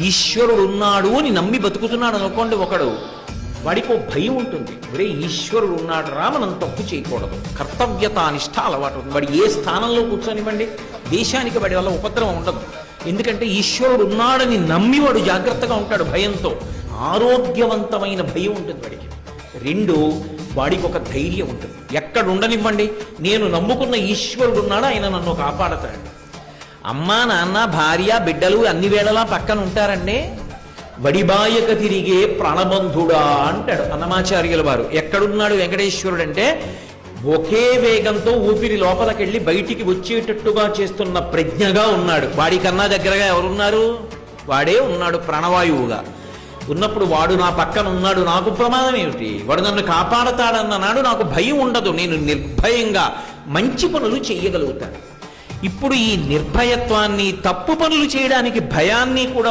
ఈశ్వరుడు ఉన్నాడు అని నమ్మి బతుకుతున్నాడు అనుకోండి ఒకడు, వాడికి భయం ఉంటుంది. ఒరే ఈశ్వరుడు ఉన్నాడు రా, మనం తప్పు చేయకూడదు, కర్తవ్యతానిష్ట అలవాటు ఉంటుంది. వాడు ఏ స్థానంలో కూర్చొనివ్వండి, దేశానికి వాడి వల్ల ఉపద్రవం ఉండదు. ఎందుకంటే ఈశ్వరుడు ఉన్నాడని నమ్మి వాడు జాగ్రత్తగా ఉంటాడు. భయంతో ఆరోగ్యవంతమైన భయం ఉంటుంది వాడికి. రెండు, వాడికి ఒక ధైర్యం ఉంటుంది. ఎక్కడ ఉండనివ్వండి, నేను నమ్ముకున్న ఈశ్వరుడు ఉన్నాడు, ఆయన నన్ను కాపాడతాడు. అమ్మా నాన్న భార్య బిడ్డలు అన్ని వేళలా పక్కన ఉంటారండి. వడిబాయక తిరిగే ప్రాణబంధుడా అంటాడు అన్నమాచార్యుల వారు. ఎక్కడున్నాడు వెంకటేశ్వరుడు అంటే, ఒకే వేగంతో ఊపిరి లోపలికెళ్ళి బయటికి వచ్చేటట్టుగా చేస్తున్న ప్రజ్ఞగా ఉన్నాడు. వాడికన్నా దగ్గరగా ఎవరున్నారు? వాడే ఉన్నాడు ప్రాణవాయువుగా. ఉన్నప్పుడు వాడు నా పక్కన ఉన్నాడు, నాకు ప్రమాదం ఏమిటి? వాడు నన్ను కాపాడతాడన్న నాడు నాకు భయం ఉండదు. నేను నిర్భయంగా మంచి పనులు చేయగలుగుతాను. ఇప్పుడు ఈ నిర్భయత్వాన్ని, తప్పు పనులు చేయడానికి భయాన్ని కూడా